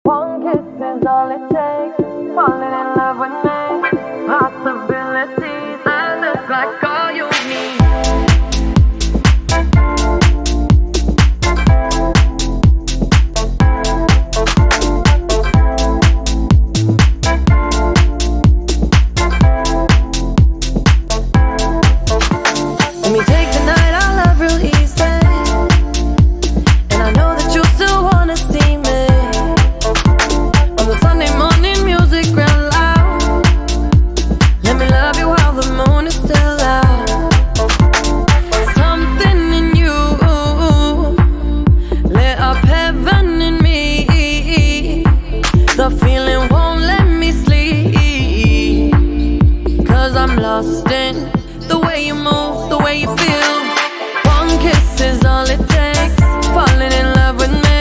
One kiss is all it takes. Falling in love with me. Possibilities. I look like all you need. Let me take the night, I love real easy. And I know that you still wanna see me. On the Sunday morning, music real loud. Let me love you while the moon is still out. Something in you lit up heaven in me. The feeling won't let me sleep. 'Cause I'm lost in the way you move, the way you feel. One kiss is all it takes. Falling in love with me.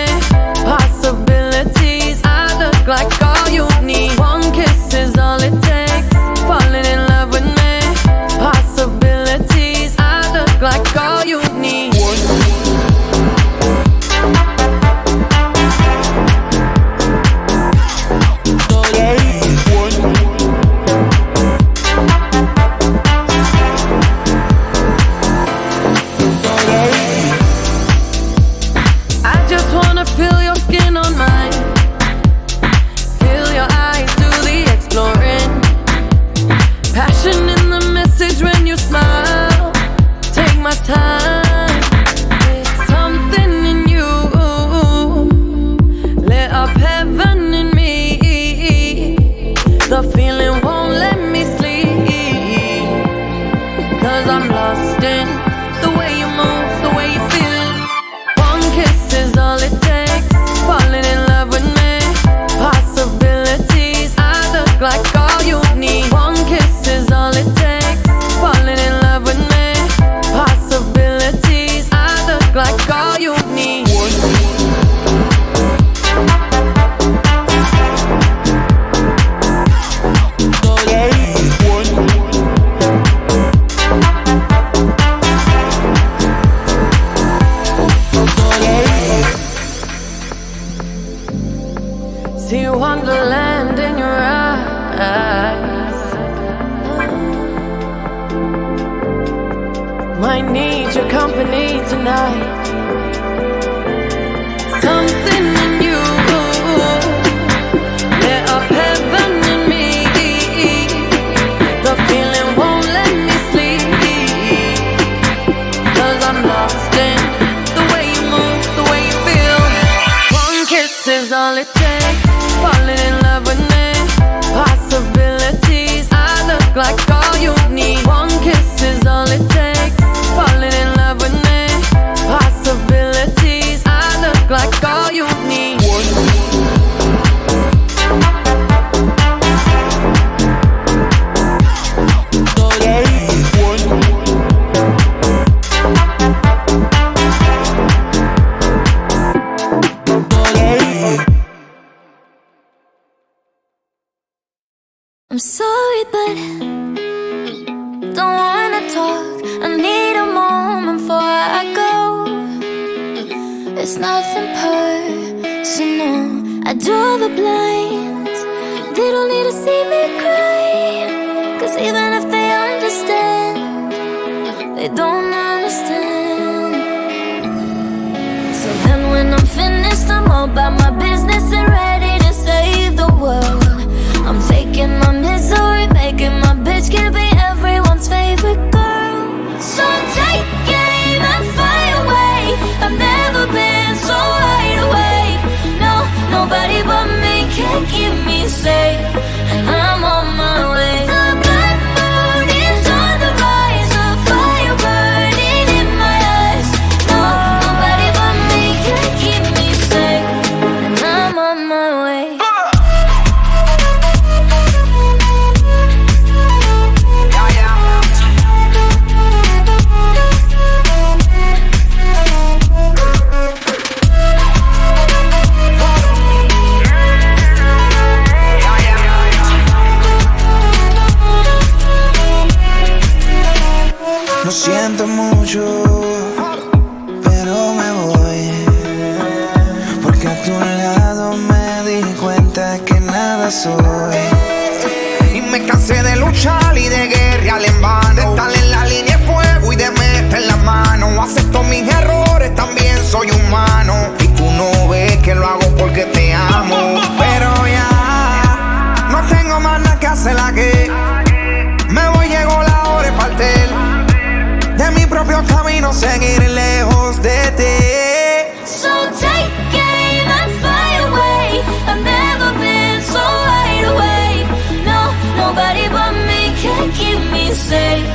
Possibilities. I look like all you need. One kiss is all it takes. Falling in love with me. Possibilities. I look like all you need. I just wanna feel your skin on mine. Feel your eyes do the exploring. Passion in the message when you smile. Take my time. It's something in you lit up heaven in me. The feeling won't let me sleep. 'Cause I'm lost in the way you move, the way you feel. One kiss is all it takes. Falling in love with me. Possibilities. I look like all you need. One kiss is all it takes. Falling in love with me. Possibilities. I look like all you need. See wonderland in your eyes. Might need your company tonight. Something in you lit up heaven in me. The feeling won't let me sleep. 'Cause I'm lost in the way you move, the way you feel. One kiss is all it takes. Falling in love with me. Possibilities. I look like all you need. One kiss is all it takes. Falling in love with me. Possibilities. I look like all you need. I'm sorry, but don't wanna talk. I need a moment before I go. It's nothing personal. I draw the blinds. They don't need to see me cry. 'Cause even if they understand, they don't understand. So then when I'm finished, I'm all about my business and ready to save the world. I'm taking my misery, making my bitch can be everyone's favorite girl. So take aim and fly away. I've never been so wide awake. No, nobody but me can keep me safe. And I'm on my way. The blood moon is on the rise, a fire burning in my eyes. No, nobody but me can keep me safe. And I'm on my way. Lo siento mucho, pero me voy, porque a tu lado me di cuenta pasó. Y me cansé de luchar y de guerrear en vano, de estar en la línea de fuego y de meter la mano. Acepto mis errores, también soy humano, y tú no ves que lo hago porque te amo. Pero ya no tengo más nada que hacer aquí. Me voy, llegó la hora de partir de mi propio camino, seguir lejos de ti. So take aim and fly away. I've never been so wide awake. No, nobody but me can keep me safe,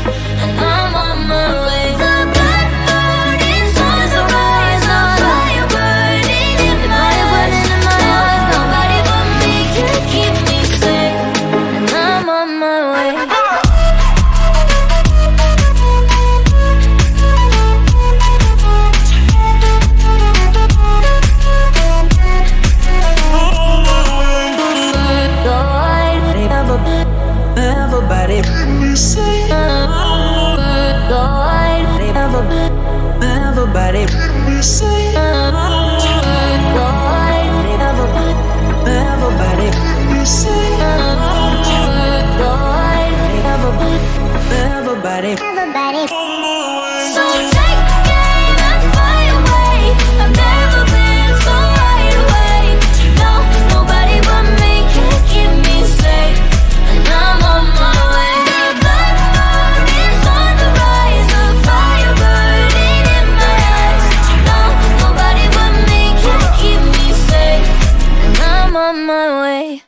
and I'm on my way. The blood burning suns are rise, the fire burning in my eyes. No, nobody but me can keep me safe, and I'm on my way. Everybody say everybody say everybody say everybody. So take aim and fly away. I've never been so wide awake. No, nobody but me can keep me safe, and I'm on my way. The blood burning on the rise, the fire burning in my eyes. No, nobody but me can keep me safe, and I'm on my way.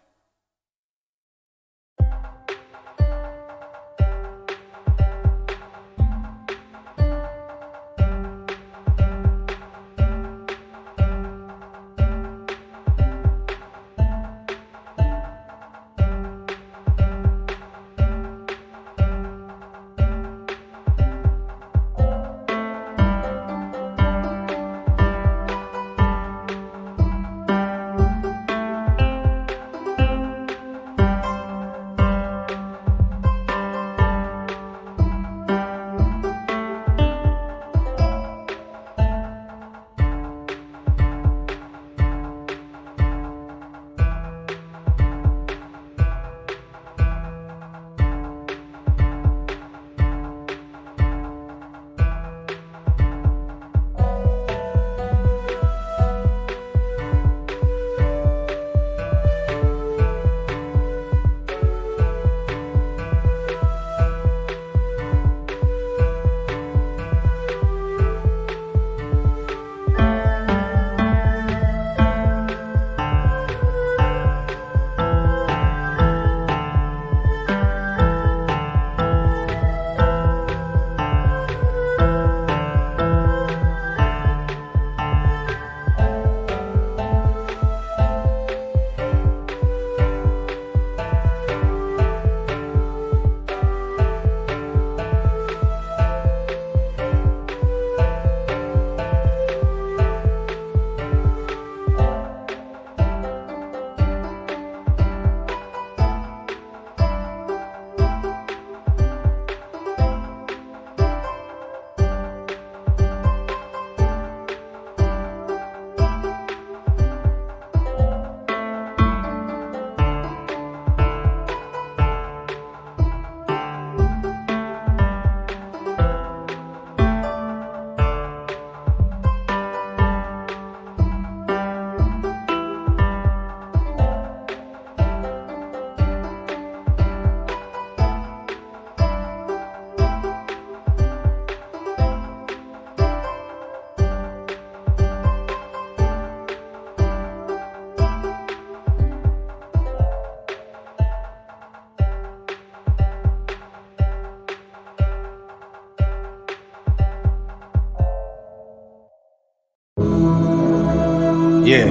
Yeah.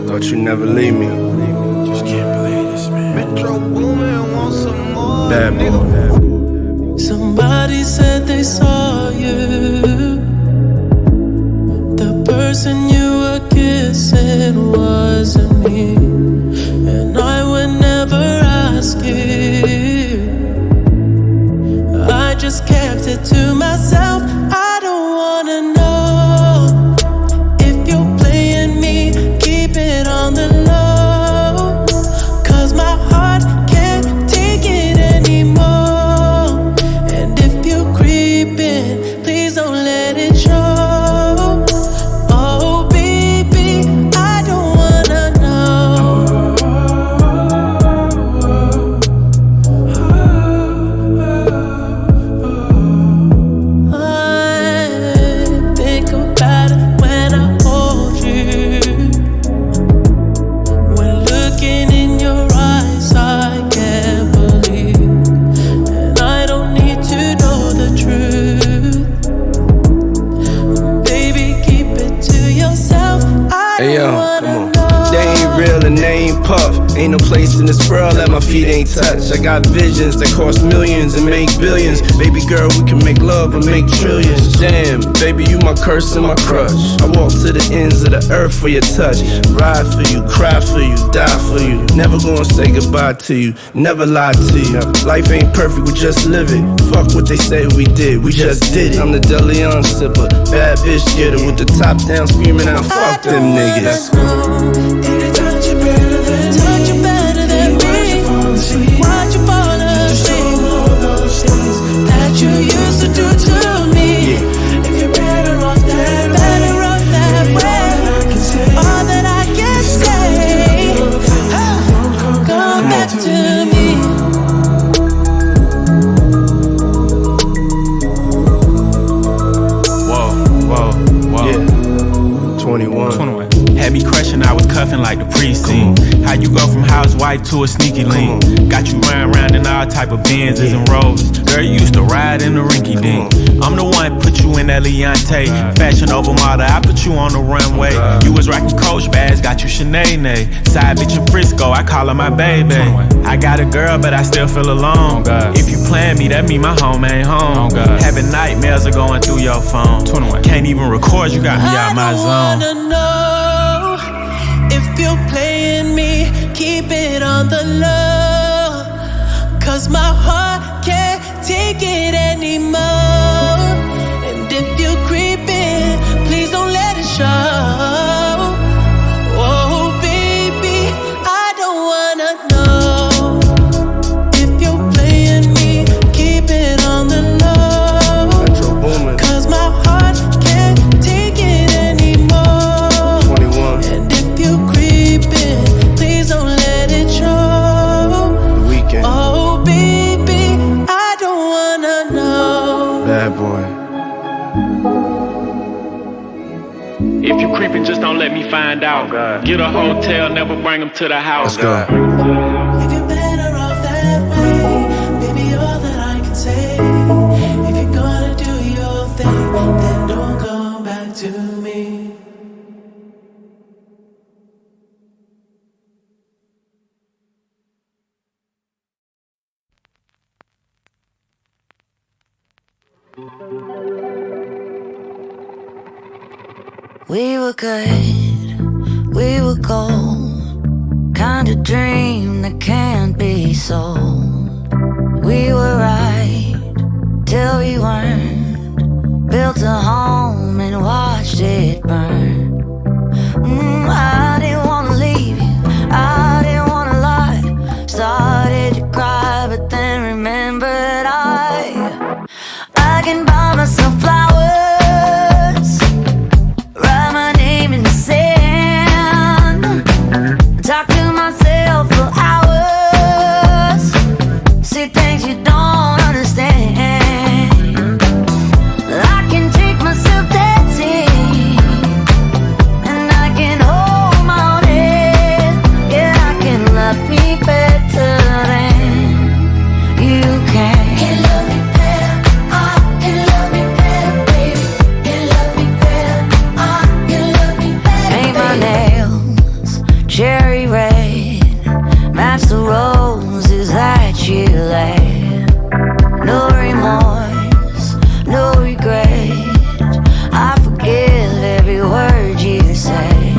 Thought you'd never leave me. Just can't believe this, man. Metro Boomin wants some more. Bad boy. Somebody said they saw you. The person you were kissing wasn't me, and I would never ask you. I just kept it to myself. I don't wanna know if you're playing me. Keep it on the low. Ain't no place in this world that my feet ain't touched. I got visions that cost millions and make billions. Baby girl, we can make love and make trillions. Damn, baby, you my curse and my crush. I walk to the ends of the earth for your touch. Ride for you, cry for you, die for you. Never gonna say goodbye to you, never lie to you. Life ain't perfect, we just live it. Fuck what they say we did, we just did it. I'm the DeLeon sipper, bad bitch getter with the top down screaming out, fuck them niggas. Touch you better than me. Watch you fall asleep. All those things that you used to do to me. If you're better off that way, all that I can say, come back to me. Whoa. Yeah. 21. Had me crushing, I was cuffing like the precinct. How you go from housewife to a sneaky link? Got you round in all type of Benzes and Rovers. Girl, you used to ride in the rinky dink. I'm the one put you in that Leontay. Fashion over model, I put you on the runway. You was rocking Coach bags, got you Sinead. Side bitch in Frisco, I call her my baby. I got a girl, but I still feel alone. If you plan me, that mean my home ain't home. Having nightmares are going through your phone. Can't even record, you got me out my zone. I wanna know if you're playing me, keep it on the low. Cause my heart can't take it anymore. And if you're creeping, please don't let it show. Oh baby, I don't wanna know if you're playing me, keep it on the low. Cause my heart can't take it anymore. 21. And if you're creeping, please don't let it show. The Weeknd. Oh baby, I don't wanna know. Bad boy. If you creeping, just don't let me find out. Get a hotel, never bring them to the house. Let's go. If you're better off that way, baby, all that I can say. If you're gonna do your thing, then don't come back to me. We were good, we were gold. Kind of dream that can't be sold. We were right till we weren't. Built a home and watched it burn. I didn't wanna leave you, I didn't wanna lie. Started to cry, but then remembered I can buy myself flowers. Talk to myself for hours. See things you don't understand. I can take myself dancing, and I can hold my own head. Yeah, I can love me better than you can. Can love me better, I can love me better, baby. Can love me better, I can love me better. Paint my nails cherry red, match the roses that you laid. No remorse, no regret. I forgive every word you say.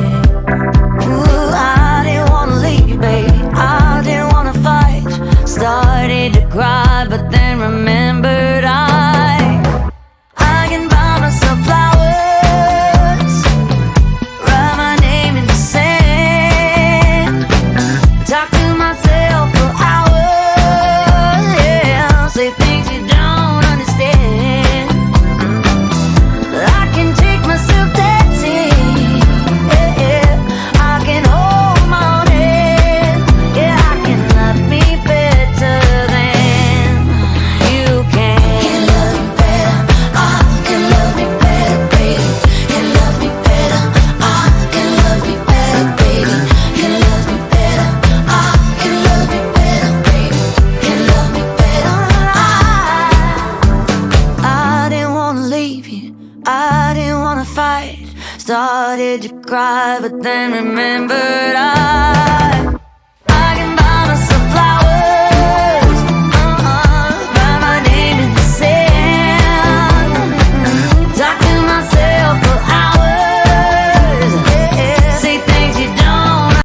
Ooh, I didn't wanna leave, babe. I didn't wanna fight. Started to cry, but then remembered I can buy myself flowers. Write my name in the sand. Talk to myself for hours, yeah. Say things you don't understand. I can take myself dancing, yeah. I can hold my own head, yeah. I can love me better than you can. Can love me better, I can love me better, baby. Can love me better, I can love me better, baby. Can love me better, I can love me better, baby. Can love me better, I didn't wanna leave you, I didn't wanna fight. Started to cry, but then remembered